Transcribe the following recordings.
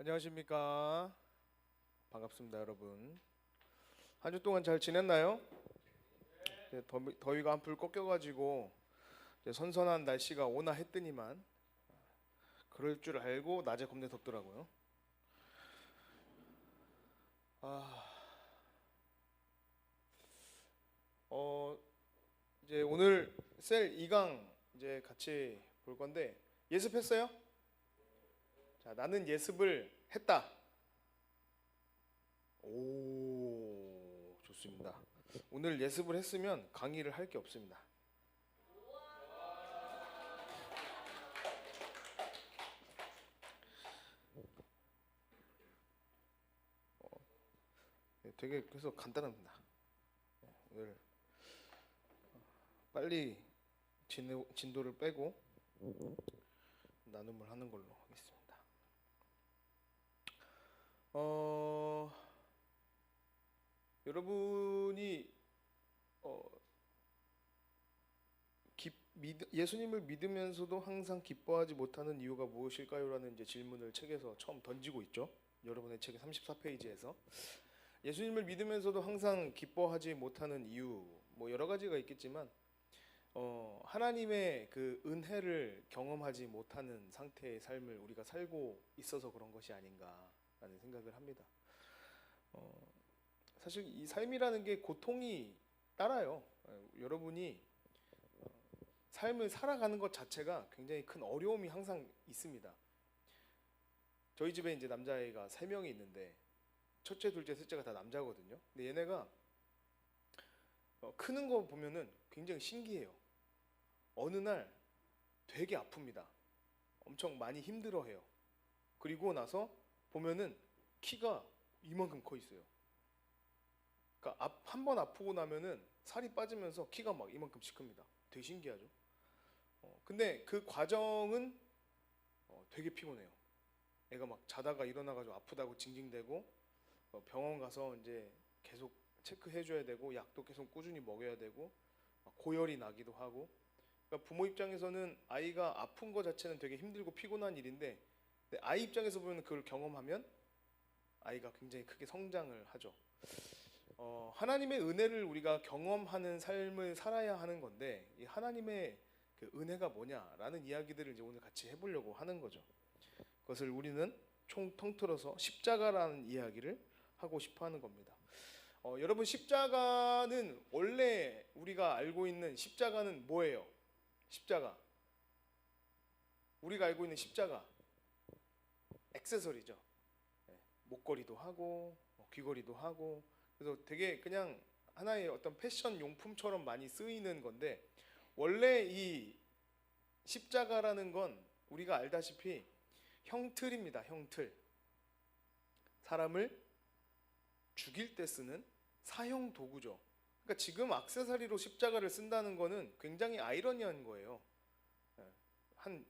안녕하십니까. 반갑습니다, 여러분. 한 주 동안 잘 지냈나요? 이제 더위가 한풀 꺾여가지고 이제 선선한 날씨가 오나 했더니만 그럴 줄 알고 낮에 겁내 덥더라고요. 아, 어, 이제 오늘 셀 2강 이제 같이 볼 건데 예습했어요? 자, 나는 예습을 했다. 오, 좋습니다. 오늘 예습을 했으면 강의를 할 게 없습니다. 되게 그래서 간단합니다. 오늘 빨리 진도를 빼고 나눔을 하는 걸로 하겠습니다. 여러분이 예수님을 믿으면서도 항상 기뻐하지 못하는 이유가 무엇일까요? 라는 이제 질문을 책에서 처음 던지고 있죠. 여러분의 책의 34페이지에서 예수님을 믿으면서도 항상 기뻐하지 못하는 이유 뭐 여러 가지가 있겠지만 하나님의 그 은혜를 경험하지 못하는 상태의 삶을 우리가 살고 있어서 그런 것이 아닌가라는 생각을 합니다. 사실 이 삶이라는 게 고통이 따라요. 여러분이 삶을 살아가는 것 자체가 굉장히 큰 어려움이 항상 있습니다. 저희 집에 이제 남자아이가 3명이 있는데 첫째, 둘째, 셋째가 다 남자거든요. 근데 얘네가 크는 거 보면은 굉장히 신기해요. 어느 날 되게 아픕니다. 엄청 많이 힘들어해요. 그리고 나서 보면은 키가 이만큼 커 있어요. 그러니까 한 번 아프고 나면은 살이 빠지면서 키가 막 이만큼씩 큽니다. 되게 신기하죠. 근데 그 과정은 되게 피곤해요. 애가 막 자다가 일어나가지고 아프다고 징징대고 병원 가서 이제 계속 체크해줘야 되고 약도 계속 꾸준히 먹여야 되고 고열이 나기도 하고. 그러니까 부모 입장에서는 아이가 아픈 것 자체는 되게 힘들고 피곤한 일인데 아이 입장에서 보면 그걸 경험하면 아이가 굉장히 크게 성장을 하죠. 하나님의 은혜를 우리가 경험하는 삶을 살아야 하는 건데 이 하나님의 그 은혜가 뭐냐라는 이야기들을 이제 오늘 같이 해보려고 하는 거죠. 그것을 우리는 총 통틀어서 십자가라는 이야기를 하고 싶어하는 겁니다. 여러분 십자가는 원래 우리가 알고 있는 십자가는 뭐예요? 십자가 우리가 알고 있는 십자가 액세서리죠. 목걸이도 하고 귀걸이도 하고 그래서 되게 그냥 하나의 어떤 패션 용품처럼 많이 쓰이는 건데 원래 이 십자가라는 건 우리가 알다시피 형틀입니다. 형틀. 사람을 죽일 때 쓰는 사형 도구죠. 그러니까 지금 액세서리로 십자가를 쓴다는 거는 굉장히 아이러니한 거예요. 한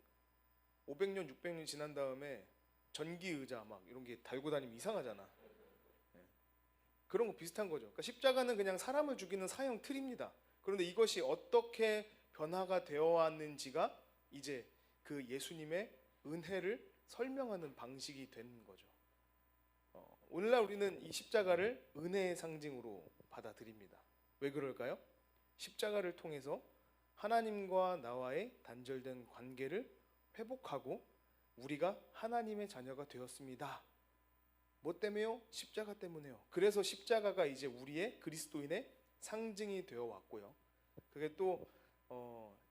500년, 600년 지난 다음에 전기 의자 막 이런 게 달고 다니면 이상하잖아. 그런 거 비슷한 거죠. 그러니까 십자가는 그냥 사람을 죽이는 사형 틀입니다. 그런데 이것이 어떻게 변화가 되어 왔는지가 이제 그 예수님의 은혜를 설명하는 방식이 된 거죠. 오늘날 우리는 이 십자가를 은혜의 상징으로 받아들입니다. 왜 그럴까요? 십자가를 통해서 하나님과 나와의 단절된 관계를 회복하고 우리가 하나님의 자녀가 되었습니다. 뭐 때문에요? 십자가 때문에요. 그래서 십자가가 이제 우리의 그리스도인의 상징이 되어 왔고요. 그게 또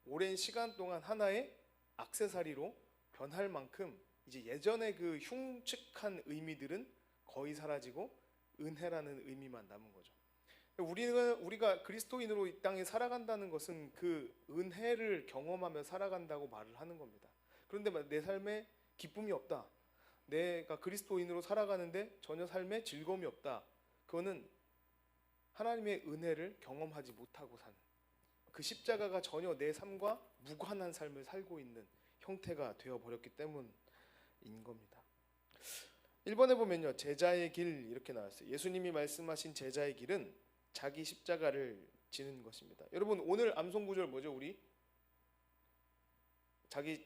오랜 시간 동안 하나의 액세서리로 변할 만큼 이제 예전의 그 흉측한 의미들은 거의 사라지고 은혜라는 의미만 남은 거죠. 우리가 그리스도인으로 이 땅에 살아간다는 것은 그 은혜를 경험하며 살아간다고 말을 하는 겁니다. 그런데 내 삶에 기쁨이 없다. 내가 그리스도인으로 살아가는데 전혀 삶에 즐거움이 없다. 그거는 하나님의 은혜를 경험하지 못하고 사는 그 십자가가 전혀 내 삶과 무관한 삶을 살고 있는 형태가 되어버렸기 때문인 겁니다. 1번에 보면요. 제자의 길 이렇게 나왔어요. 예수님이 말씀하신 제자의 길은 자기 십자가를 지는 것입니다. 여러분 오늘 암송 구절 뭐죠? 우리 자기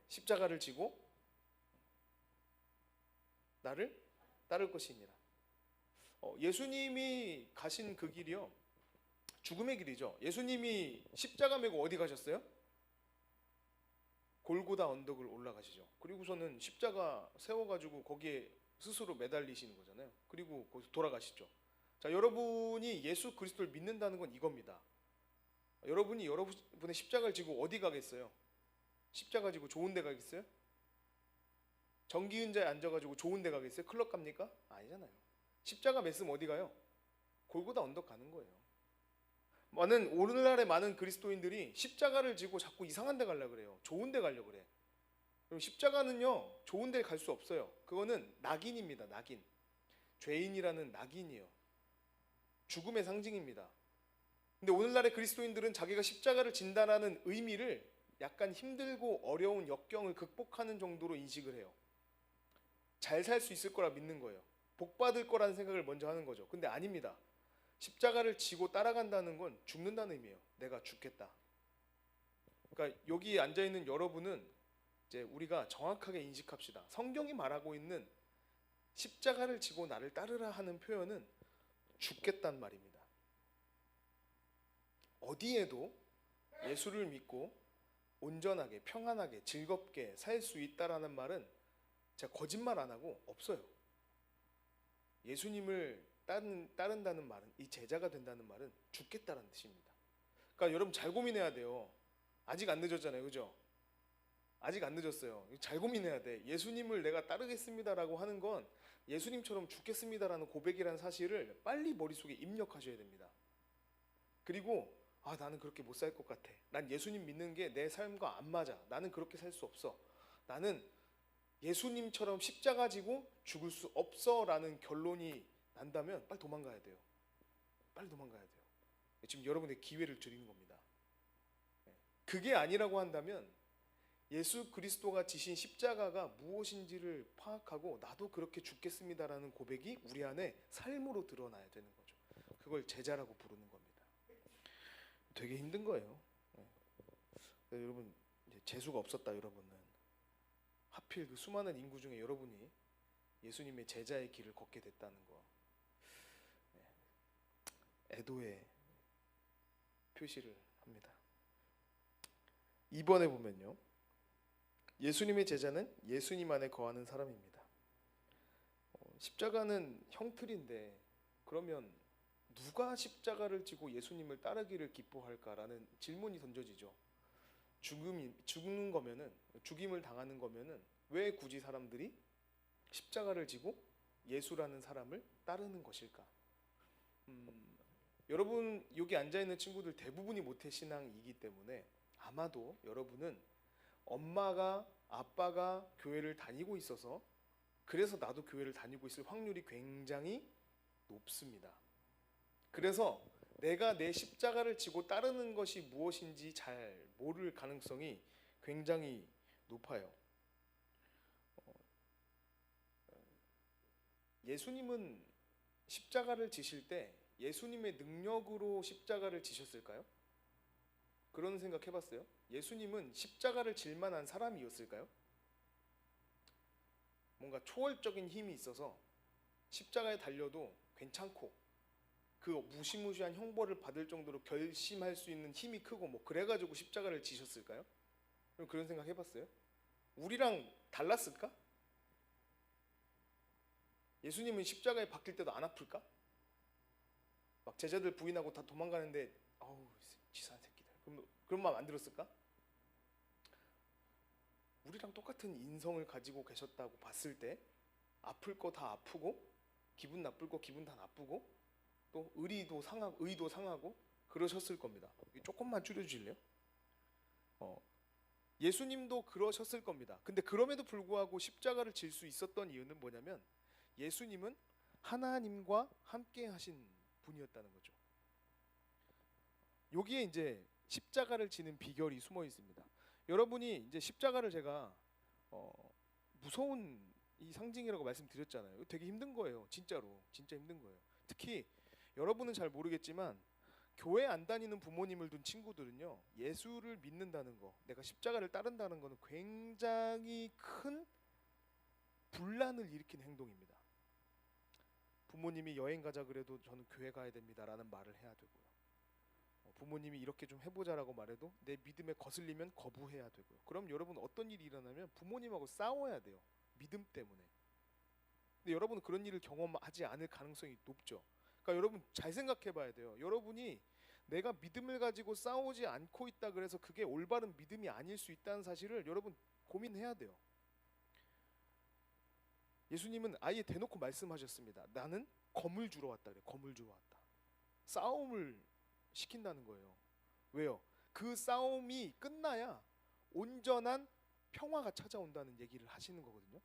십자가를 지고 나를 따를 것이니라. 예수님이 가신 그 길이요, 죽음의 길이죠. 예수님이 십자가 메고 어디 가셨어요? 골고다 언덕을 올라가시죠. 그리고서는 십자가 세워가지고 거기에 스스로 매달리시는 거잖아요. 그리고 거기서 돌아가시죠. 자, 여러분이 예수 그리스도를 믿는다는 건 이겁니다. 여러분이 여러분의 십자가를 지고 어디 가겠어요? 십자가 지고 좋은 데 가겠어요? 전기 의자에 앉아가지고 좋은 데 가겠어요? 클럽 갑니까? 아니잖아요. 십자가 맸으면 어디 가요? 골고다 언덕 가는 거예요. 오늘날의 많은 그리스도인들이 십자가를 지고 자꾸 이상한 데 가려고 그래요. 좋은 데 가려고 그래. 그럼 십자가는요, 좋은 데 갈 수 없어요. 그거는 낙인입니다. 낙인. 죄인이라는 낙인이에요. 죽음의 상징입니다. 근데 오늘날의 그리스도인들은 자기가 십자가를 진다라는 의미를 약간 힘들고 어려운 역경을 극복하는 정도로 인식을 해요. 잘 살 수 있을 거라 믿는 거예요. 복 받을 거라는 생각을 먼저 하는 거죠. 근데 아닙니다. 십자가를 지고 따라간다는 건 죽는다는 의미예요. 내가 죽겠다. 그러니까 여기 앉아 있는 여러분은 이제 우리가 정확하게 인식합시다. 성경이 말하고 있는 십자가를 지고 나를 따르라 하는 표현은 죽겠단 말입니다. 어디에도 예수를 믿고 온전하게, 평안하게, 즐겁게 살 수 있다라는 말은 제가 거짓말 안 하고 없어요. 예수님을 따른다는 말은, 이 제자가 된다는 말은 죽겠다라는 뜻입니다. 그러니까 여러분 잘 고민해야 돼요. 아직 안 늦었잖아요, 그죠? 아직 안 늦었어요. 잘 고민해야 돼. 예수님을 내가 따르겠습니다라고 하는 건 예수님처럼 죽겠습니다라는 고백이라는 사실을 빨리 머릿속에 입력하셔야 됩니다. 그리고 나는 그렇게 못 살 것 같아. 난 예수님 믿는 게 내 삶과 안 맞아. 나는 그렇게 살 수 없어. 나는 예수님처럼 십자가 지고 죽을 수 없어 라는 결론이 난다면 빨리 도망가야 돼요. 빨리 도망가야 돼요. 지금 여러분의 기회를 드리는 겁니다. 그게 아니라고 한다면 예수 그리스도가 지신 십자가가 무엇인지를 파악하고 나도 그렇게 죽겠습니다라는 고백이 우리 안에 삶으로 드러나야 되는 거죠. 그걸 제자라고 부르는 겁니다. 되게 힘든 거예요. 여러분, 이제 재수가 없었다 여러분은. 하필 그 수많은 인구 중에 여러분이 예수님의 제자의 길을 걷게 됐다는 거, 애도의 표시를 합니다. 2번에 보면요, 예수님의 제자는 예수님 안에 거하는 사람입니다. 십자가는 형틀인데 그러면 누가 십자가를 지고 예수님을 따르기를 기뻐할까라는 질문이 던져지죠. 죽는 거면은, 죽임을 당하는 거면은 왜 굳이 사람들이 십자가를 지고 예수라는 사람을 따르는 것일까? 여러분 여기 앉아 있는 친구들 대부분이 모태신앙이기 때문에 아마도 여러분은 엄마가 아빠가 교회를 다니고 있어서 그래서 나도 교회를 다니고 있을 확률이 굉장히 높습니다. 그래서 내가 내 십자가를 지고 따르는 것이 무엇인지 잘 모를 가능성이 굉장히 높아요. 예수님은 십자가를 지실 때 예수님의 능력으로 십자가를 지셨을까요? 그런 생각 해봤어요? 예수님은 십자가를 질 만한 사람이었을까요? 뭔가 초월적인 힘이 있어서 십자가에 달려도 괜찮고 그 무시무시한 형벌을 받을 정도로 결심할 수 있는 힘이 크고 뭐 그래가지고 십자가를 지셨을까요? 그런 생각 해봤어요? 우리랑 달랐을까? 예수님은 십자가에 박힐 때도 안 아플까? 막 제자들 부인하고 다 도망가는데 어우 치사한 새끼들 그런 마음 안 들었을까? 우리랑 똑같은 인성을 가지고 계셨다고 봤을 때 아플 거 다 아프고 기분 나쁠 거 기분 다 나쁘고 또 의도 상하고 그러셨을 겁니다. 조금만 줄여주실래요? 예수님도 그러셨을 겁니다. 근데 그럼에도 불구하고 십자가를 질 수 있었던 이유는 뭐냐면 예수님은 하나님과 함께 하신 분이었다는 거죠. 여기에 이제 십자가를 지는 비결이 숨어 있습니다. 여러분이 이제 십자가를 제가 무서운 이 상징이라고 말씀드렸잖아요. 되게 힘든 거예요. 진짜로. 진짜 힘든 거예요. 특히 여러분은 잘 모르겠지만 교회 안 다니는 부모님을 둔 친구들은요, 예수를 믿는다는 거, 내가 십자가를 따른다는 거는 굉장히 큰 분란을 일으키는 행동입니다. 부모님이 여행 가자 그래도 저는 교회 가야 됩니다라는 말을 해야 되고요. 부모님이 이렇게 좀 해보자라고 말해도 내 믿음에 거슬리면 거부해야 되고요. 그럼 여러분 어떤 일이 일어나면 부모님하고 싸워야 돼요. 믿음 때문에. 근데 여러분은 그런 일을 경험하지 않을 가능성이 높죠. 그러니까 여러분 잘 생각해봐야 돼요. 여러분이 내가 믿음을 가지고 싸우지 않고 있다 그래서 그게 올바른 믿음이 아닐 수 있다는 사실을 여러분 고민해야 돼요. 예수님은 아예 대놓고 말씀하셨습니다. 나는 검을 주러 왔다 그래. 검을 주러 왔다. 싸움을 시킨다는 거예요. 왜요? 그 싸움이 끝나야 온전한 평화가 찾아온다는 얘기를 하시는 거거든요.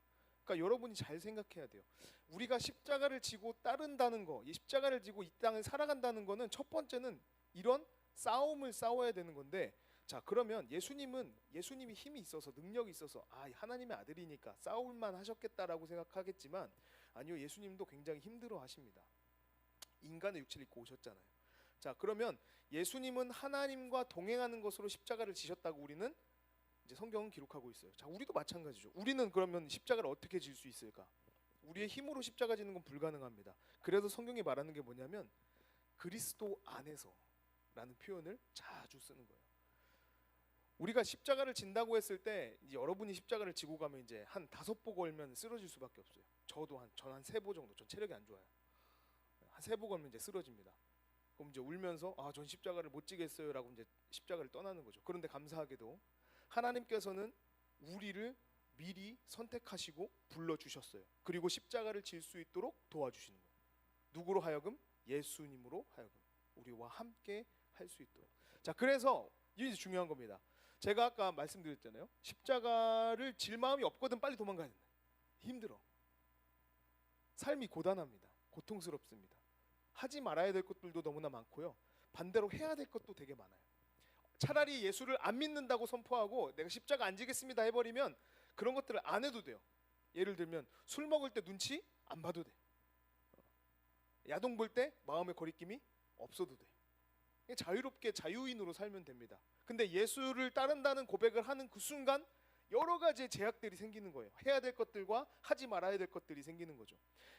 그러니까 여러분이 잘 생각해야 돼요. 우리가 십자가를 지고 따른다는 거, 이 십자가를 지고 이 땅을 살아간다는 거는 첫 번째는 이런 싸움을 싸워야 되는 건데, 자 그러면 예수님이 힘이 있어서 능력이 있어서 하나님의 아들이니까 싸울만 하셨겠다라고 생각하겠지만 아니요, 예수님도 굉장히 힘들어 하십니다. 인간의 육체를 입고 오셨잖아요. 자 그러면 예수님은 하나님과 동행하는 것으로 십자가를 지셨다고 우리는 이제 성경은 기록하고 있어요. 자 우리도 마찬가지죠. 우리는 그러면 십자가를 어떻게 질 수 있을까? 우리의 힘으로 십자가 지는 건 불가능합니다. 그래서 성경이 말하는 게 뭐냐면 그리스도 안에서라는 표현을 자주 쓰는 거예요. 우리가 십자가를 진다고 했을 때 이제 여러분이 십자가를 지고 가면 이제 한 5보 걸면 쓰러질 수밖에 없어요. 저도 한 3보 정도. 전 체력이 안 좋아요. 한 3보 걸면 이제 쓰러집니다. 그럼 이제 울면서 전 십자가를 못 지겠어요라고 이제 십자가를 떠나는 거죠. 그런데 감사하게도 하나님께서는 우리를 미리 선택하시고 불러 주셨어요. 그리고 십자가를 질 수 있도록 도와주시는 거예요. 누구로 하여금? 예수님으로 하여금 우리와 함께 할 수 있도록. 자 그래서 이게 중요한 겁니다. 제가 아까 말씀드렸잖아요. 십자가를 질 마음이 없거든 빨리 도망가야 된다. 힘들어. 삶이 고단합니다. 고통스럽습니다. 하지 말아야 될 것들도 너무나 많고요. 반대로 해야 될 것도 되게 많아요. 차라리 예수를 안 믿는다고 선포하고 내가 십자가 안 지겠습니다 해버리면 그런 것들을 안 해도 돼요. 예를 들면 술 먹을 때 눈치 안 봐도 돼. 야동 볼 때 마음의 거리낌이 없어도 돼. 자유롭게 자유인으로 살면 됩니다. 근데 예수를 따른다는 고백을 하는 그 순간 여러 가지의 제약들이 생기는 거예요. 해야 될 것들과 하지 말아야 될 것들이 생기는 거죠.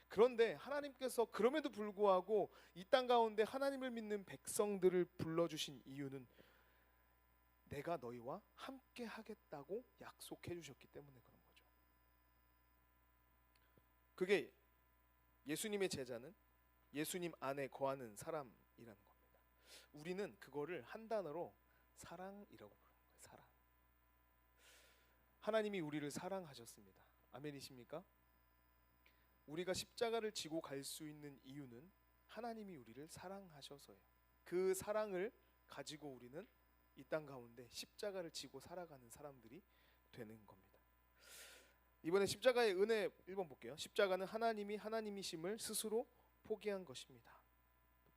그런데 하나님께서 그럼에도 불구하고 이 땅 가운데 하나님을 믿는 백성들을 불러주신 이유는 내가 너희와 함께 하겠다고 약속해 주셨기 때문에 그런 거죠. 그게 예수님의 제자는 예수님 안에 거하는 사람이라는 겁니다. 우리는 그거를 한 단어로 사랑이라고 부르는 거예요. 사랑. 하나님이 우리를 사랑하셨습니다. 아멘이십니까? 우리가 십자가를 지고 갈 수 있는 이유는 하나님이 우리를 사랑하셔서예요. 그 사랑을 가지고 우리는 이 땅 가운데 십자가를 지고 살아가는 사람들이 되는 겁니다. 이번에 십자가의 은혜 1번 볼게요. 십자가는 하나님이 하나님이심을 스스로 포기한 것입니다.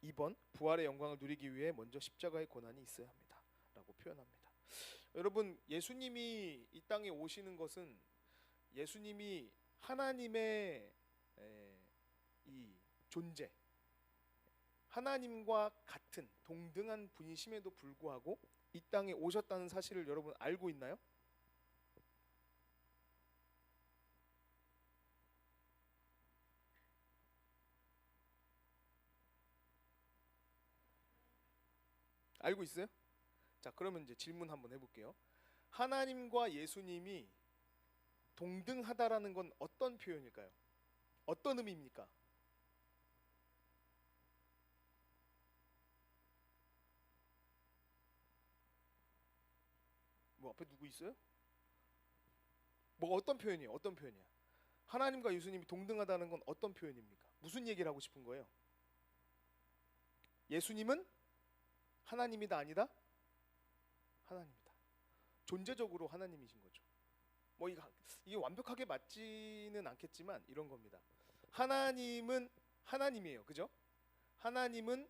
2번 부활의 영광을 누리기 위해 먼저 십자가의 고난이 있어야 합니다 라고 표현합니다. 여러분 예수님이 이 땅에 오시는 것은 예수님이 하나님의 이 존재, 하나님과 같은 동등한 분이심에도 불구하고 이 땅에 오셨다는 사실을 여러분 알고 있나요? 알고 있어요? 자 그러면 이제 질문 한번 해볼게요. 하나님과 예수님이 동등하다라는 건 어떤 표현일까요? 어떤 의미입니까? 뭐 앞에 누구 있어요? 뭐 어떤 표현이에요? 어떤 표현이야? 하나님과 예수님이 동등하다는 건 어떤 표현입니까? 무슨 얘기를 하고 싶은 거예요? 예수님은 하나님이다 아니다? 하나님이다. 존재적으로 하나님이신 거죠. 뭐 이게 완벽하게 맞지는 않겠지만 이런 겁니다. 하나님은 하나님이에요. 그죠? 하나님은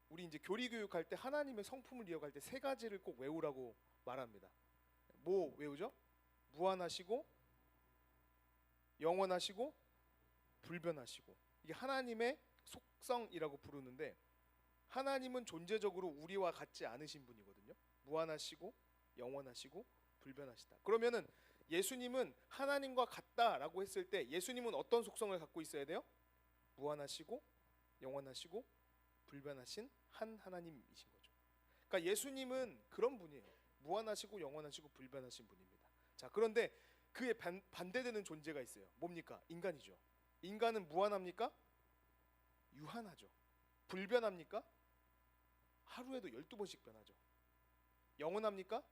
우리 이제 교리 교육할 때 하나님의 성품을 이어갈 때 3가지를 꼭 외우라고 말합니다. 뭐 외우죠? 무한하시고 영원하시고 불변하시고. 이게 하나님의 속성이라고 부르는데 하나님은 존재적으로 우리와 같지 않으신 분이거든요. 무한하시고 영원하시고 불변하시다. 그러면은 예수님은 하나님과 같다라고 했을 때 예수님은 어떤 속성을 갖고 있어야 돼요? 무한하시고 영원하시고 불변하신 한 하나님이신 거죠. 그러니까 예수님은 그런 분이에요. 무한하시고 영원하시고 불변하신 분입니다. 자, 그런데 그에 반대되는 존재가 있어요. 뭡니까? 인간이죠. 인간은 무한합니까? 유한하죠. 불변합니까? 하루에도 12번씩 변하죠. 영원합니까?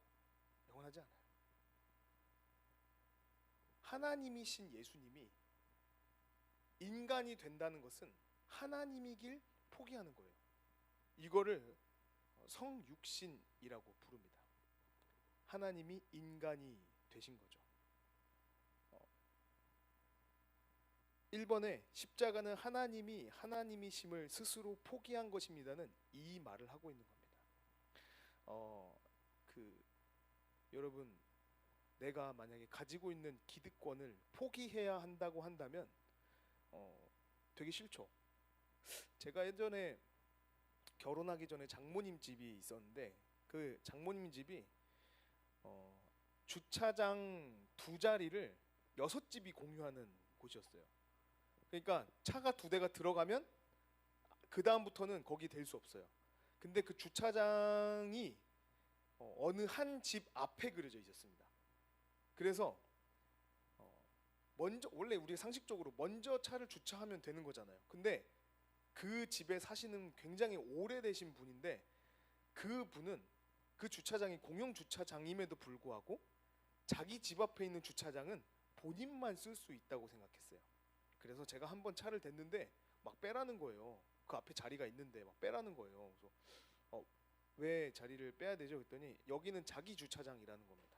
영원하지 않아요. 하나님이신 예수님이 인간이 된다는 것은 하나님이길 포기하는 거예요. 이거를 성육신이라고 부릅니다. 하나님이 인간이 되신 거죠. 1번에 십자가는 하나님이 하나님이심을 스스로 포기한 것입니다는 이 말을 하고 있는 겁니다. 여러분, 내가 만약에 가지고 있는 기득권을 포기해야 한다고 한다면 되게 싫죠. 제가 예전에 결혼하기 전에 장모님 집이 있었는데 그 장모님 집이 주차장 2자리를 6집이 공유하는 곳이었어요. 그러니까 차가 2대가 들어가면 그 다음부터는 거기 댈 수 없어요. 근데 그 주차장이 어느 한 집 앞에 그려져 있었습니다. 그래서 먼저, 원래 우리가 상식적으로 먼저 차를 주차하면 되는 거잖아요. 근데 그 집에 사시는 굉장히 오래되신 분인데 그 분은 그 주차장이 공용 주차장임에도 불구하고 자기 집 앞에 있는 주차장은 본인만 쓸 수 있다고 생각했어요. 그래서 제가 한번 차를 댔는데 막 빼라는 거예요. 그 앞에 자리가 있는데 막 빼라는 거예요. 그래서 왜 자리를 빼야 되죠? 그랬더니 여기는 자기 주차장이라는 겁니다.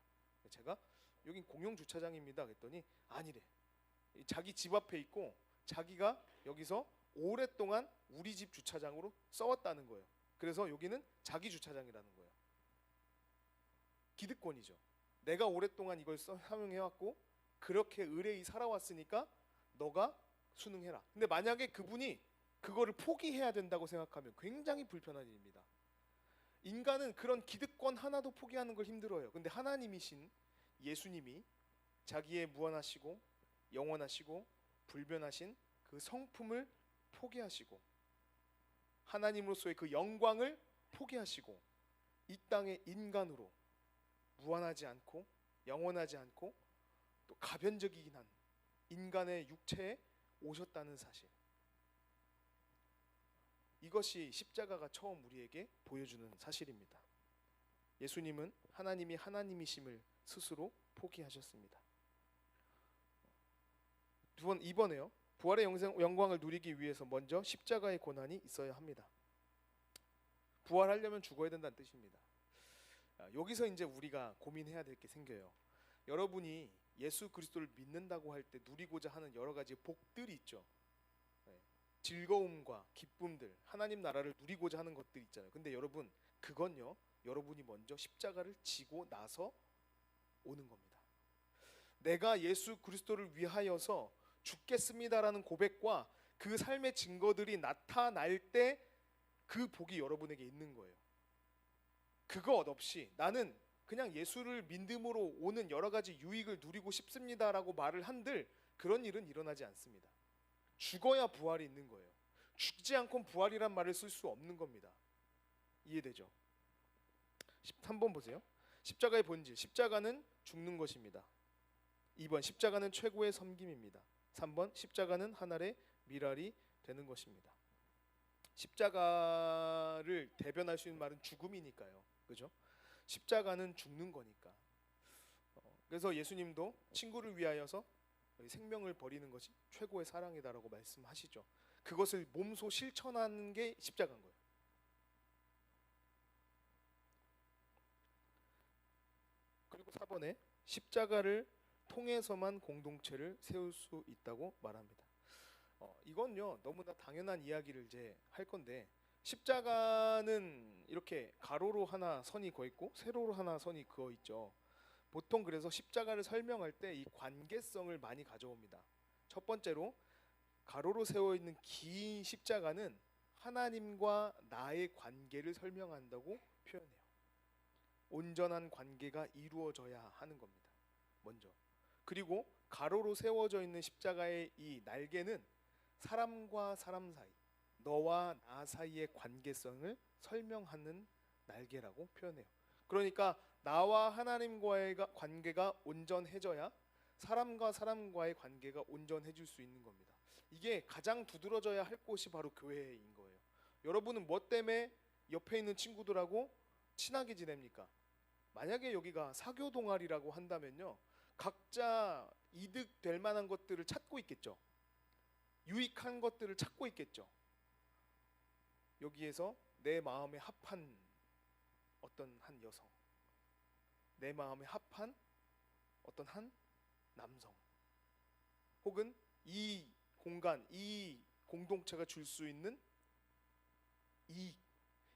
제가 여긴 공용 주차장입니다. 그랬더니 아니래. 자기 집 앞에 있고 자기가 여기서 오랫동안 우리 집 주차장으로 써왔다는 거예요. 그래서 여기는 자기 주차장이라는 거예요. 기득권이죠. 내가 오랫동안 이걸 사용해왔고 그렇게 의뢰히 살아왔으니까 너가 순응해라. 근데 만약에 그분이 그거를 포기해야 된다고 생각하면 굉장히 불편한 일입니다. 인간은 그런 기득권 하나도 포기하는 걸 힘들어요. 근데 하나님이신 예수님이 자기의 무한하시고 영원하시고 불변하신 그 성품을 포기하시고 하나님으로서의 그 영광을 포기하시고 이 땅의 인간으로 무한하지 않고 영원하지 않고 또 가변적이긴 한 인간의 육체에 오셨다는 사실, 이것이 십자가가 처음 우리에게 보여주는 사실입니다. 예수님은 하나님이 하나님이심을 스스로 포기하셨습니다. 2번에요. 부활의 영광을 누리기 위해서 먼저 십자가의 고난이 있어야 합니다. 부활하려면 죽어야 된다는 뜻입니다. 여기서 이제 우리가 고민해야 될 게 생겨요. 여러분이 예수 그리스도를 믿는다고 할 때 누리고자 하는 여러 가지 복들이 있죠. 즐거움과 기쁨들, 하나님 나라를 누리고자 하는 것들 있잖아요. 근데 여러분, 그건요, 여러분이 먼저 십자가를 지고 나서 오는 겁니다. 내가 예수 그리스도를 위하여서 죽겠습니다라는 고백과 그 삶의 증거들이 나타날 때 그 복이 여러분에게 있는 거예요. 그것 없이 나는 그냥 예수를 믿음으로 오는 여러 가지 유익을 누리고 싶습니다라고 말을 한들 그런 일은 일어나지 않습니다. 죽어야 부활이 있는 거예요. 죽지 않고는 부활이란 말을 쓸 수 없는 겁니다. 이해되죠? 13번 보세요. 십자가의 본질, 십자가는 죽는 것입니다. 2번, 십자가는 최고의 섬김입니다. 3번, 십자가는 하늘의 미랄이 되는 것입니다. 십자가를 대변할 수 있는 말은 죽음이니까요. 그죠? 십자가는 죽는 거니까. 그래서 예수님도 친구를 위하여서 생명을 버리는 것이 최고의 사랑이다라고 말씀하시죠. 그것을 몸소 실천하는 게 십자가인 거예요. 그리고 4번에 십자가를 통해서만 공동체를 세울 수 있다고 말합니다. 이건요 너무나 당연한 이야기를 이제 할 건데, 십자가는 이렇게 가로로 하나 선이 그어 있고 세로로 하나 선이 그어 있죠. 보통 그래서 십자가를 설명할 때 이 관계성을 많이 가져옵니다. 첫 번째로 가로로 세워 있는 긴 십자가는 하나님과 나의 관계를 설명한다고 표현해요. 온전한 관계가 이루어져야 하는 겁니다. 먼저. 그리고 가로로 세워져 있는 십자가의 이 날개는 사람과 사람 사이, 너와 나 사이의 관계성을 설명하는 날개라고 표현해요. 그러니까 나와 하나님과의 관계가 온전해져야 사람과 사람과의 관계가 온전해질 수 있는 겁니다. 이게 가장 두드러져야 할 곳이 바로 교회인 거예요. 여러분은 뭐 때문에 옆에 있는 친구들하고 친하게 지냅니까? 만약에 여기가 사교 동아리라고 한다면요, 각자 이득 될 만한 것들을 찾고 있겠죠. 유익한 것들을 찾고 있겠죠. 여기에서 내 마음에 합한 어떤 한 여성, 내 마음에 합한 어떤 한 남성, 혹은 이 공간, 이 공동체가 줄 수 있는 이익,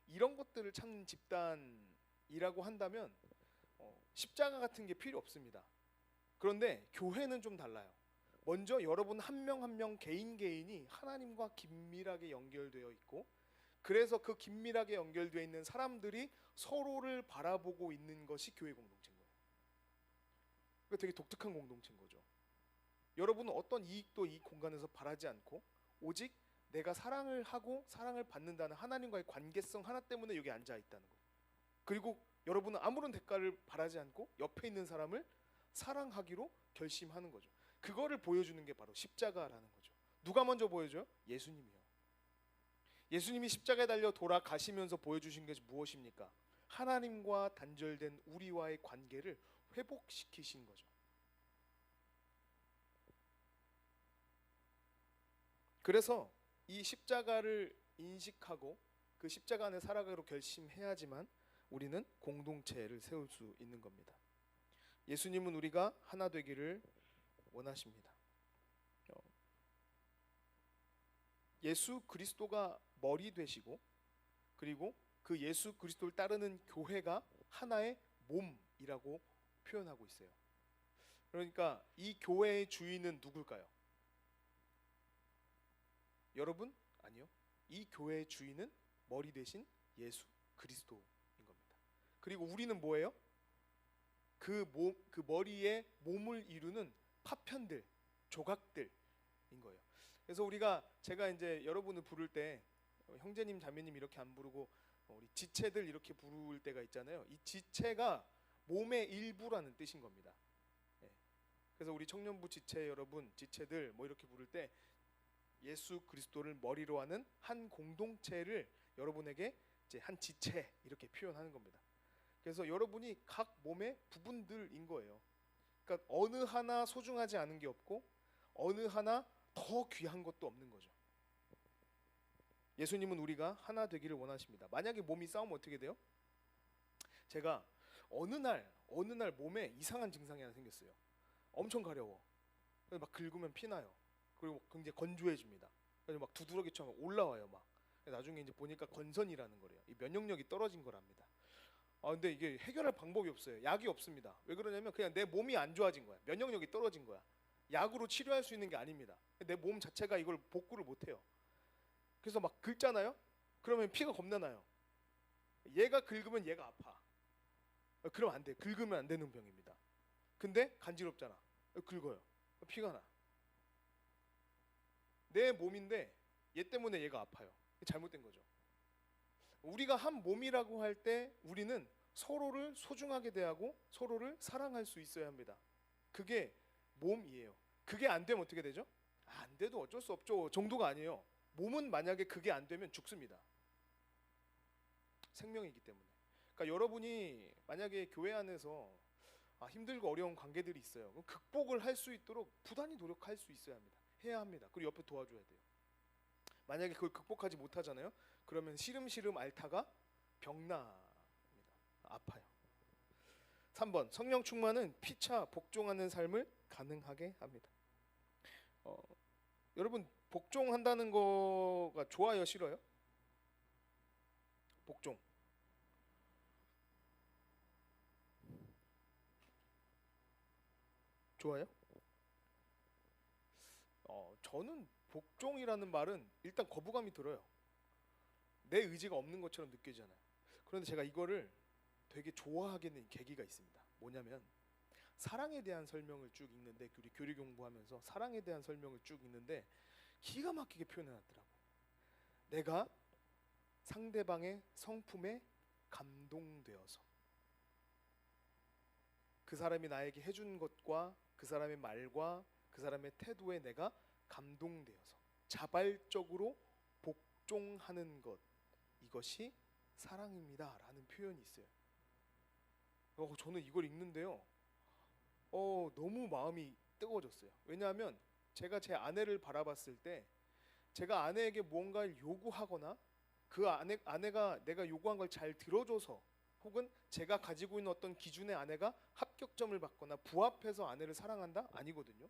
이런 것들을 찾는 집단이라고 한다면 십자가 같은 게 필요 없습니다. 그런데 교회는 좀 달라요. 먼저 여러분 한 명 한 명 개인이 하나님과 긴밀하게 연결되어 있고, 그래서 그 긴밀하게 연결되어 있는 사람들이 서로를 바라보고 있는 것이 교회 공동체인 거예요. 그러니까 되게 독특한 공동체인 거죠. 여러분은 어떤 이익도 이 공간에서 바라지 않고 오직 내가 사랑을 하고 사랑을 받는다는 하나님과의 관계성 하나 때문에 여기 앉아 있다는 거예요. 그리고 여러분은 아무런 대가를 바라지 않고 옆에 있는 사람을 사랑하기로 결심하는 거죠. 그거를 보여주는 게 바로 십자가라는 거죠. 누가 먼저 보여줘요? 예수님이요. 예수님이 십자가에 달려 돌아가시면서 보여주신 것이 무엇입니까? 하나님과 단절된 우리와의 관계를 회복시키신 거죠. 그래서 이 십자가를 인식하고 그 십자가 안에 살아가기로 결심해야지만 우리는 공동체를 세울 수 있는 겁니다. 예수님은 우리가 하나 되기를 원하십니다. 예수 그리스도가 머리 되시고, 그리고 그 예수 그리스도를 따르는 교회가 하나의 몸이라고 표현하고 있어요. 그러니까 이 교회의 주인은 누굴까요? 여러분? 아니요. 이 교회의 주인은 머리 대신 예수 그리스도인 겁니다. 그리고 우리는 뭐예요? 그 머리에 몸을 이루는 파편들, 조각들인 거예요. 그래서 제가 이제 여러분을 부를 때 형제님, 자매님 이렇게 안 부르고 우리 지체들 이렇게 부를 때가 있잖아요. 이 지체가 몸의 일부라는 뜻인 겁니다. 그래서 우리 청년부 지체 여러분, 지체들 뭐 이렇게 부를 때 예수 그리스도를 머리로 하는 한 공동체를 여러분에게 이제 한 지체 이렇게 표현하는 겁니다. 그래서 여러분이 각 몸의 부분들인 거예요. 그러니까 어느 하나 소중하지 않은 게 없고 어느 하나 더 귀한 것도 없는 거죠. 예수님은 우리가 하나 되기를 원하십니다. 만약에 몸이 싸우면 어떻게 돼요? 제가 어느 날 몸에 이상한 증상이 하나 생겼어요. 엄청 가려워. 그래서 막 긁으면 피나요. 그리고 굉장히 건조해집니다. 그래서 막 두드러기처럼 올라와요. 막 나중에 이제 보니까 건선이라는 거래요. 이 면역력이 떨어진 거랍니다. 근데 이게 해결할 방법이 없어요. 약이 없습니다. 왜 그러냐면 그냥 내 몸이 안 좋아진 거야. 면역력이 떨어진 거야. 약으로 치료할 수 있는 게 아닙니다. 내 몸 자체가 이걸 복구를 못해요. 그래서 막 긁잖아요. 그러면 피가 겁나 나요. 얘가 긁으면 얘가 아파. 그럼 안 돼. 긁으면 안 되는 병입니다. 근데 간지럽잖아. 긁어요. 피가 나. 내 몸인데 얘 때문에 얘가 아파요. 잘못된 거죠. 우리가 한 몸이라고 할 때 우리는 서로를 소중하게 대하고 서로를 사랑할 수 있어야 합니다. 그게 몸이에요. 그게 안 되면 어떻게 되죠? 안 돼도 어쩔 수 없죠 정도가 아니에요. 몸은 만약에 그게 안 되면 죽습니다. 생명이기 때문에. 그러니까 여러분이 만약에 교회 안에서 힘들고 어려운 관계들이 있어요. 그럼 극복을 할 수 있도록 부단히 노력할 수 있어야 합니다. 해야 합니다. 그리고 옆에 도와줘야 돼요. 만약에 그걸 극복하지 못하잖아요. 그러면 시름시름 앓다가 병납니다. 아파요. 3번 성령 충만은 피차 복종하는 삶을 가능하게 합니다. 여러분 복종한다는 거가 좋아요, 싫어요? 복종. 좋아요? 저는 복종이라는 말은 일단 거부감이 들어요. 내 의지가 없는 것처럼 느껴지잖아요. 그런데 제가 이거를 되게 좋아하게 된 계기가 있습니다. 뭐냐면 사랑에 대한 설명을 쭉 읽는데, 우리 교리 공부하면서 사랑에 대한 설명을 쭉 읽는데 기가 막히게 표현해놨더라고. 내가 상대방의 성품에 감동되어서, 그 사람이 나에게 해준 것과 그 사람의 말과 그 사람의 태도에 내가 감동되어서 자발적으로 복종하는 것, 이것이 사랑입니다 라는 표현이 있어요. 저는 이걸 읽는데요, 너무 마음이 뜨거워졌어요. 왜냐하면 제가 제 아내를 바라봤을 때, 제가 아내에게 무언가를 요구하거나 그 아내가 내가 요구한 걸 잘 들어줘서, 혹은 제가 가지고 있는 어떤 기준의 아내가 합격점을 받거나 부합해서 아내를 사랑한다? 아니거든요.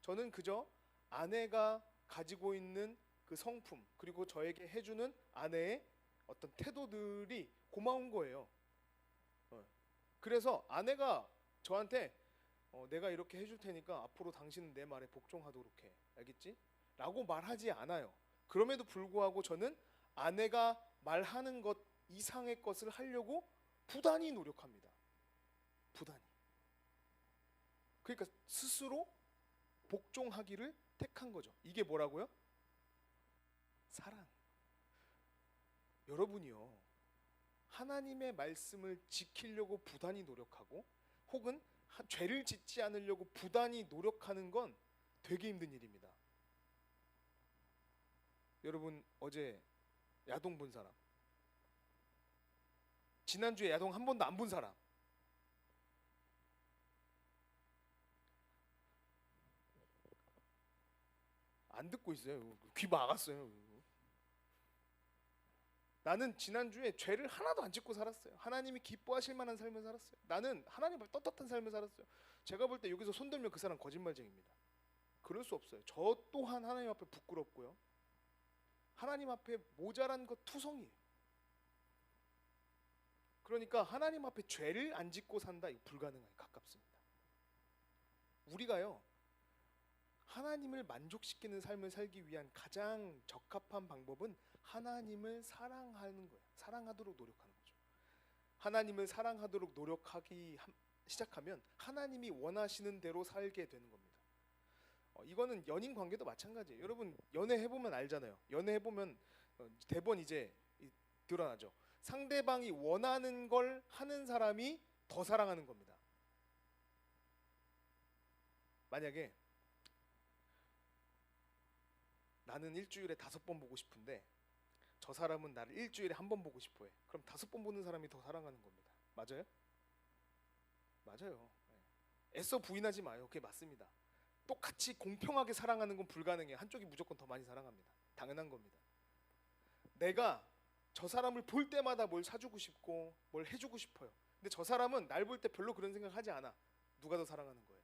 저는 그저 아내가 가지고 있는 그 성품, 그리고 저에게 해주는 아내의 어떤 태도들이 고마운 거예요. 그래서 아내가 저한테 내가 이렇게 해줄 테니까 앞으로 당신은 내 말에 복종하도록 해, 알겠지? 라고 말하지 않아요. 그럼에도 불구하고 저는 아내가 말하는 것 이상의 것을 하려고 부단히 노력합니다. 부단히. 그러니까 스스로 복종하기를 택한 거죠. 이게 뭐라고요? 사랑. 여러분이요, 하나님의 말씀을 지키려고 부단히 노력하고, 혹은 죄를 짓지 않으려고 부단히 노력하는 건 되게 힘든 일입니다. 여러분, 어제 야동 본 사람, 지난주에 야동 한 번도 안 본 사람, 안 듣고 있어요. 귀 막았어요. 나는 지난주에 죄를 하나도 안 짓고 살았어요. 하나님이 기뻐하실 만한 삶을 살았어요. 나는 하나님 앞에 떳떳한 삶을 살았어요. 제가 볼 때 여기서 손들면 그 사람 거짓말쟁이입니다. 그럴 수 없어요. 저 또한 하나님 앞에 부끄럽고요, 하나님 앞에 모자란 것 투성이에요. 그러니까 하나님 앞에 죄를 안 짓고 산다, 이거 불가능하게 가깝습니다. 우리가요, 하나님을 만족시키는 삶을 살기 위한 가장 적합한 방법은 하나님을 사랑하는 거예요. 사랑하도록 노력하는 거죠. 하나님을 사랑하도록 노력하기 시작하면 하나님이 원하시는 대로 살게 되는 겁니다. 이거는 연인 관계도 마찬가지예요. 여러분 연애 해보면 알잖아요. 연애 해보면 대번 이제 드러나죠. 상대방이 원하는 걸 하는 사람이 더 사랑하는 겁니다. 만약에 나는 일주일에 5번 보고 싶은데 저 사람은 나를 일주일에 1번 보고 싶어해. 그럼 5번 보는 사람이 더 사랑하는 겁니다. 맞아요? 맞아요. 애써 부인하지 마요. 그게 맞습니다. 똑같이 공평하게 사랑하는 건 불가능해요. 한쪽이 무조건 더 많이 사랑합니다. 당연한 겁니다. 내가 저 사람을 볼 때마다 뭘 사주고 싶고 뭘 해주고 싶어요. 근데 저 사람은 날 볼 때 별로 그런 생각하지 않아. 누가 더 사랑하는 거예요?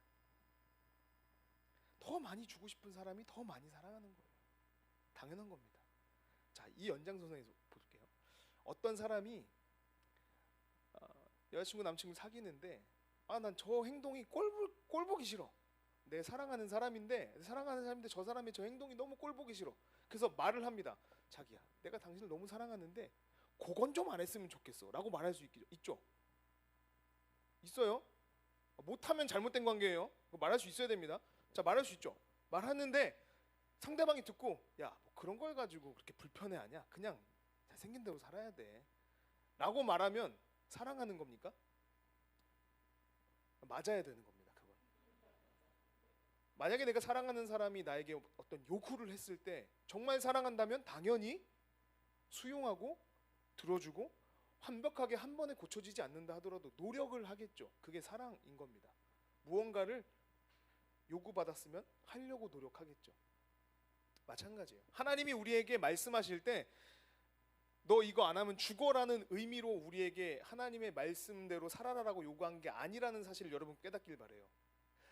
더 많이 주고 싶은 사람이 더 많이 사랑하는 거예요. 당연한 겁니다. 자, 이 연장선상에서 볼게요. 어떤 사람이 여자친구 남친구 사귀는데 난 저 행동이 꼴 보기 싫어. 내 사랑하는 사람인데 저 사람의 저 행동이 너무 꼴 보기 싫어. 그래서 말을 합니다. 자기야, 내가 당신을 너무 사랑하는데 그건 좀 안 했으면 좋겠어 라고 말할 수 있죠? 있어요? 못하면 잘못된 관계예요. 말할 수 있어야 됩니다. 자, 말할 수 있죠? 말하는데 상대방이 듣고 뭐 그런 걸 가지고 그렇게 불편해하냐? 그냥 잘생긴 대로 살아야 돼 라고 말하면 사랑하는 겁니까? 맞아야 되는 겁니다. 그건. 만약에 내가 사랑하는 사람이 나에게 어떤 요구를 했을 때 정말 사랑한다면 당연히 수용하고 들어주고 완벽하게 한 번에 고쳐지지 않는다 하더라도 노력을 하겠죠. 그게 사랑인 겁니다. 무언가를 요구받았으면 하려고 노력하겠죠. 마찬가지예요. 하나님이 우리에게 말씀하실 때 너 이거 안 하면 죽어라는 의미로 우리에게 하나님의 말씀대로 살아라라고 요구한 게 아니라는 사실을 여러분 깨닫길 바래요.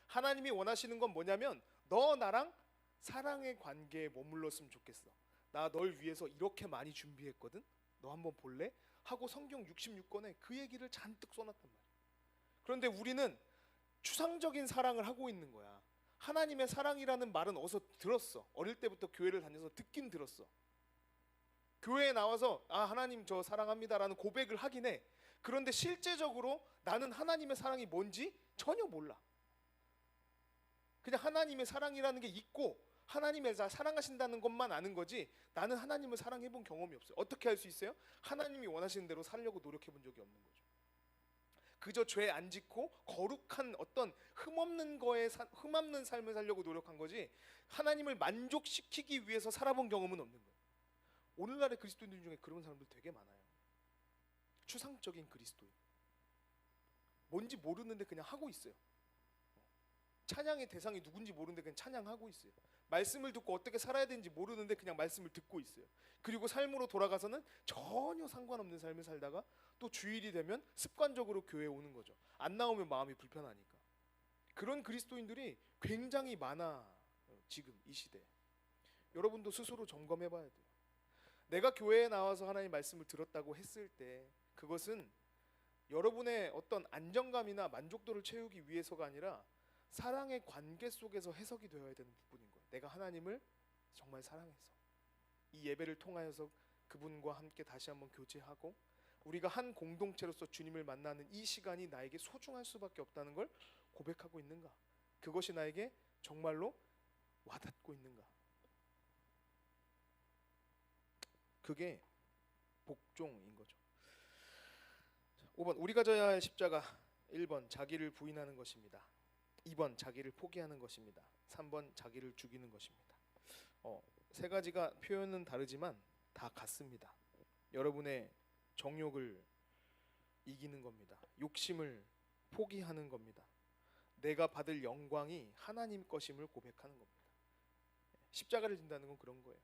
하나님이 원하시는 건 뭐냐면 너 나랑 사랑의 관계에 머물렀으면 좋겠어. 나 널 위해서 이렇게 많이 준비했거든. 너 한번 볼래? 하고 성경 66권에 그 얘기를 잔뜩 써놨단 말이야. 그런데 우리는 추상적인 사랑을 하고 있는 거야. 하나님의 사랑이라는 말은 어디서 들었어. 어릴 때부터 교회를 다녀서 듣긴 들었어. 교회에 나와서 하나님 저 사랑합니다라는 고백을 하긴 해. 그런데 실제적으로 나는 하나님의 사랑이 뭔지 전혀 몰라. 그냥 하나님의 사랑이라는 게 있고 하나님의 사랑하신다는 것만 아는 거지 나는 하나님을 사랑해 본 경험이 없어요. 어떻게 할 수 있어요? 하나님이 원하시는 대로 살려고 노력해 본 적이 없는 거죠. 그저 죄 안 짓고 거룩한 어떤 흠없는 삶을 살려고 노력한 거지 하나님을 만족시키기 위해서 살아본 경험은 없는 거예요. 오늘날의 그리스도인들 중에 그런 사람들 되게 많아요. 추상적인 그리스도인. 뭔지 모르는데 그냥 하고 있어요. 찬양의 대상이 누군지 모르는데 그냥 찬양하고 있어요. 말씀을 듣고 어떻게 살아야 되는지 모르는데 그냥 말씀을 듣고 있어요. 그리고 삶으로 돌아가서는 전혀 상관없는 삶을 살다가 또 주일이 되면 습관적으로 교회에 오는 거죠. 안 나오면 마음이 불편하니까. 그런 그리스도인들이 굉장히 많아 지금 이 시대에. 여러분도 스스로 점검해 봐야 돼요. 내가 교회에 나와서 하나님 말씀을 들었다고 했을 때 그것은 여러분의 어떤 안정감이나 만족도를 채우기 위해서가 아니라 사랑의 관계 속에서 해석이 되어야 되는 부분인 거예요. 내가 하나님을 정말 사랑해서 이 예배를 통하여서 그분과 함께 다시 한번 교제하고 우리가 한 공동체로서 주님을 만나는 이 시간이 나에게 소중할 수밖에 없다는 걸 고백하고 있는가? 그것이 나에게 정말로 와닿고 있는가? 그게 복종인 거죠. 5번 우리가 져야 할 십자가. 1번 자기를 부인하는 것입니다. 2번 자기를 포기하는 것입니다. 3번 자기를 죽이는 것입니다. 세 가지가 표현은 다르지만 다 같습니다. 여러분의 정욕을 이기는 겁니다. 욕심을 포기하는 겁니다. 내가 받을 영광이 하나님 것임을 고백하는 겁니다. 십자가를 진다는 건 그런 거예요.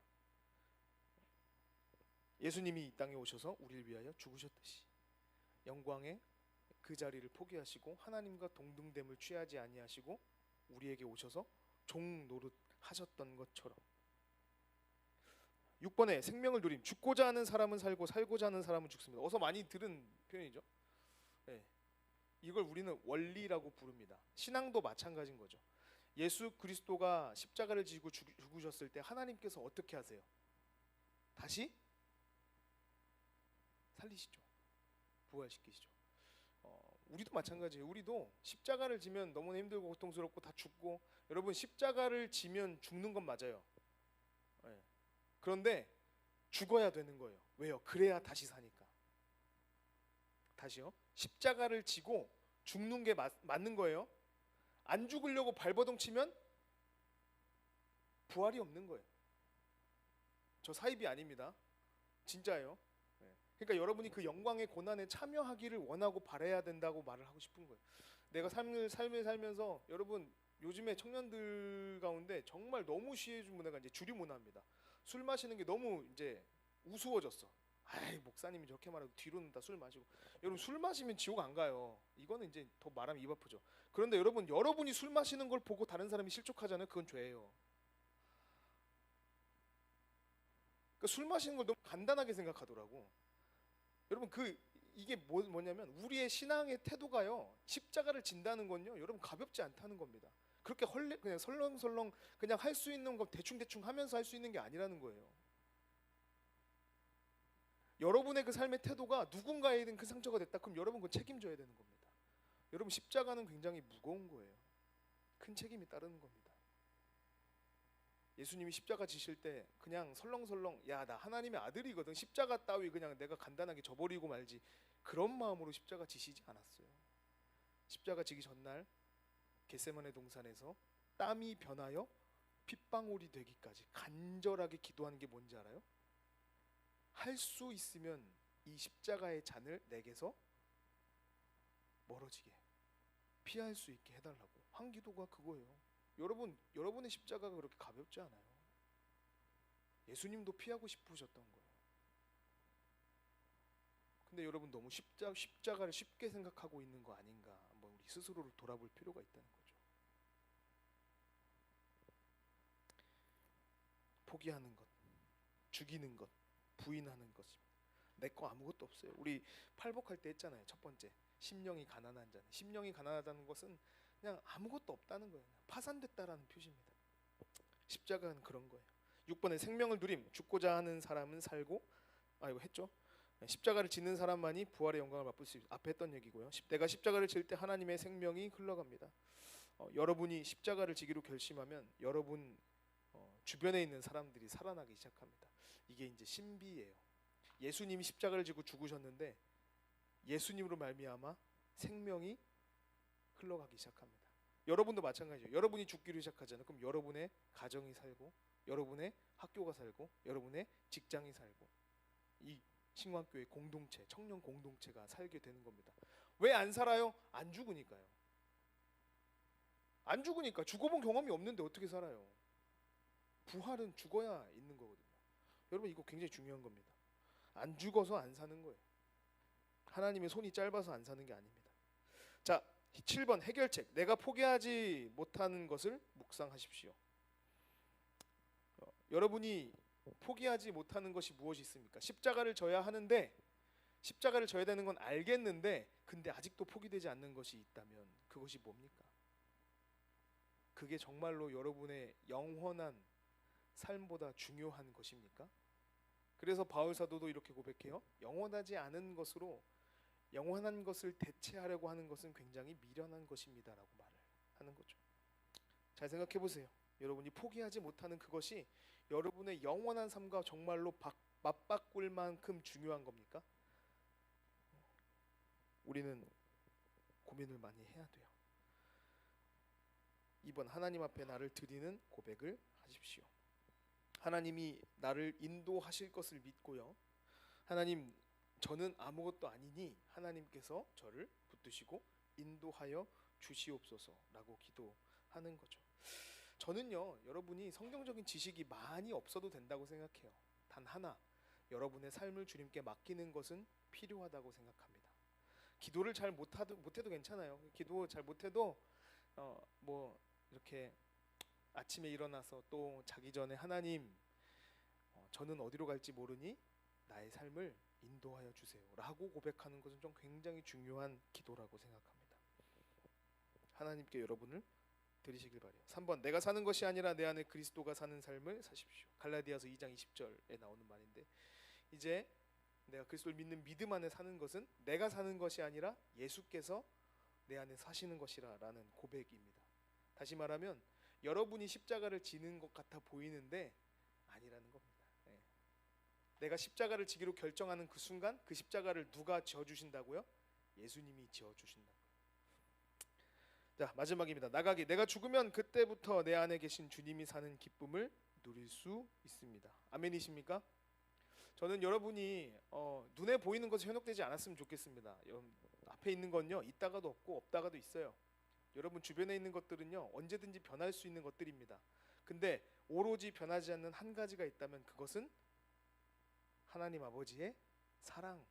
예수님이 이 땅에 오셔서 우리를 위하여 죽으셨듯이 영광의 그 자리를 포기하시고 하나님과 동등됨을 취하지 아니하시고 우리에게 오셔서 종 노릇 하셨던 것처럼. 6번에 생명을 누림. 죽고자 하는 사람은 살고 살고자 하는 사람은 죽습니다. 어서 많이 들은 표현이죠. 네. 이걸 우리는 원리라고 부릅니다. 신앙도 마찬가지인 거죠. 예수 그리스도가 십자가를 지고 죽으셨을 때 하나님께서 어떻게 하세요? 다시 살리시죠. 부활시키시죠. 우리도 마찬가지예요. 우리도 십자가를 지면 너무나 힘들고 고통스럽고 다 죽고, 여러분 십자가를 지면 죽는 건 맞아요. 네. 그런데 죽어야 되는 거예요. 왜요? 그래야 다시 사니까. 다시요. 십자가를 지고 죽는 게 맞는 거예요. 안 죽으려고 발버둥 치면 부활이 없는 거예요. 저 사입이 아닙니다. 진짜예요. 그러니까 여러분이 그 영광의 고난에 참여하기를 원하고 바라야 된다고 말을 하고 싶은 거예요. 내가 삶을 살면서 여러분 요즘에 청년들 가운데 정말 너무 시해준 문화가 이제 주류 문화입니다. 술 마시는 게 너무 이제 우스워졌어. 아이 목사님이 저렇게 말해도 뒤로는 다 술 마시고. 여러분 술 마시면 지옥 안 가요. 이거는 이제 더 말하면 입 아프죠. 그런데 여러분이 술 마시는 걸 보고 다른 사람이 실족하잖아요. 그건 죄예요. 그러니까 술 마시는 걸 너무 간단하게 생각하더라고. 여러분 이게 뭐냐면 우리의 신앙의 태도가요, 십자가를 진다는 건요 여러분 가볍지 않다는 겁니다. 그렇게 그냥 설렁설렁 그냥 할 수 있는 거 대충대충 하면서 할 수 있는 게 아니라는 거예요. 여러분의 그 삶의 태도가 누군가에든 그 상처가 됐다 그럼 여러분 그건 책임져야 되는 겁니다. 여러분 십자가는 굉장히 무거운 거예요. 큰 책임이 따르는 겁니다. 예수님이 십자가 지실 때 그냥 설렁설렁 야 나 하나님의 아들이거든 십자가 따위 그냥 내가 간단하게 져버리고 말지 그런 마음으로 십자가 지시지 않았어요. 십자가 지기 전날 겟세마네 동산에서 땀이 변하여 핏방울이 되기까지 간절하게 기도하는 게 뭔지 알아요? 할 수 있으면 이 십자가의 잔을 내게서 멀어지게 피할 수 있게 해달라고 한 기도가 그거예요. 여러분의 십자가가 그렇게 가볍지 않아요. 예수님도 피하고 싶으셨던 거예요. 근데 여러분 너무 십자가를 쉽게 생각하고 있는 거 아닌가 한번 우리 스스로를 돌아볼 필요가 있다는 거죠. 포기하는 것, 죽이는 것, 부인하는 것입니다. 내 거 아무것도 없어요. 우리 팔복할 때 했잖아요. 첫 번째 심령이 가난한 자는. 심령이 가난하다는 것은 그냥 아무것도 없다는 거예요. 파산됐다라는 표시입니다. 십자가는 그런 거예요. 6번에 생명을 누림. 죽고자 하는 사람은 살고 이거 했죠. 십자가를 짓는 사람만이 부활의 영광을 맛볼 수 있다. 앞에 했던 얘기고요. 내가 십자가를 질 때 하나님의 생명이 흘러갑니다. 여러분이 십자가를 지기로 결심하면 여러분 주변에 있는 사람들이 살아나기 시작합니다. 이게 이제 신비예요. 예수님이 십자가를 지고 죽으셨는데 예수님으로 말미암아 생명이 흘러가기 시작합니다. 여러분도 마찬가지예요. 여러분이 죽기로 시작하잖아요. 그럼 여러분의 가정이 살고 여러분의 학교가 살고 여러분의 직장이 살고 이 신광교회 공동체, 청년 공동체가 살게 되는 겁니다. 왜 안 살아요? 안 죽으니까요. 안 죽으니까. 죽어본 경험이 없는데 어떻게 살아요? 부활은 죽어야 있는 거거든요. 여러분 이거 굉장히 중요한 겁니다. 안 죽어서 안 사는 거예요. 하나님의 손이 짧아서 안 사는 게 아닙니다. 자, 7번 해결책. 내가 포기하지 못하는 것을 묵상하십시오. 여러분이 포기하지 못하는 것이 무엇이 있습니까? 십자가를 져야 하는데 십자가를 져야 되는 건 알겠는데 근데 아직도 포기되지 않는 것이 있다면 그것이 뭡니까? 그게 정말로 여러분의 영원한 삶보다 중요한 것입니까? 그래서 바울 사도도 이렇게 고백해요. 영원하지 않은 것으로 영원한 것을 대체하려고 하는 것은 굉장히 미련한 것입니다라고 말을 하는 거죠. 잘 생각해 보세요. 여러분이 포기하지 못하는 그것이 여러분의 영원한 삶과 정말로 맞바꿀 만큼 중요한 겁니까? 우리는 고민을 많이 해야 돼요. 2번 하나님 앞에 나를 드리는 고백을 하십시오. 하나님이 나를 인도하실 것을 믿고요. 하나님 저는 아무것도 아니니 하나님께서 저를 붙드시고 인도하여 주시옵소서라고 기도하는 거죠. 저는요, 여러분이 성경적인 지식이 많이 없어도 된다고 생각해요. 단 하나, 여러분의 삶을 주님께 맡기는 것은 필요하다고 생각합니다. 기도를 잘 못해도 괜찮아요. 기도 잘 못해도 뭐 이렇게 아침에 일어나서 또 자기 전에 하나님 저는 어디로 갈지 모르니 나의 삶을 인도하여 주세요 라고 고백하는 것은 좀 굉장히 중요한 기도라고 생각합니다. 하나님께 여러분을 드리시길 바래요. 3번 내가 사는 것이 아니라 내 안에 그리스도가 사는 삶을 사십시오. 갈라디아서 2장 20절에 나오는 말인데 이제 내가 그리스도를 믿는 믿음 안에 사는 것은 내가 사는 것이 아니라 예수께서 내 안에 사시는 것이라는 고백입니다. 다시 말하면 여러분이 십자가를 지는 것 같아 보이는데 아니라는 겁니다. 내가 십자가를 지기로 결정하는 그 순간 그 십자가를 누가 지어주신다고요? 예수님이 지어주신다고요. 자, 마지막입니다. 나가기. 내가 죽으면 그때부터 내 안에 계신 주님이 사는 기쁨을 누릴 수 있습니다. 아멘이십니까? 저는 여러분이 눈에 보이는 것에 현혹되지 않았으면 좋겠습니다. 앞에 있는 건요, 있다가도 없고 없다가도 있어요. 여러분 주변에 있는 것들은요, 언제든지 변할 수 있는 것들입니다. 근데 오로지 변하지 않는 한 가지가 있다면 그것은 하나님 아버지의 사랑,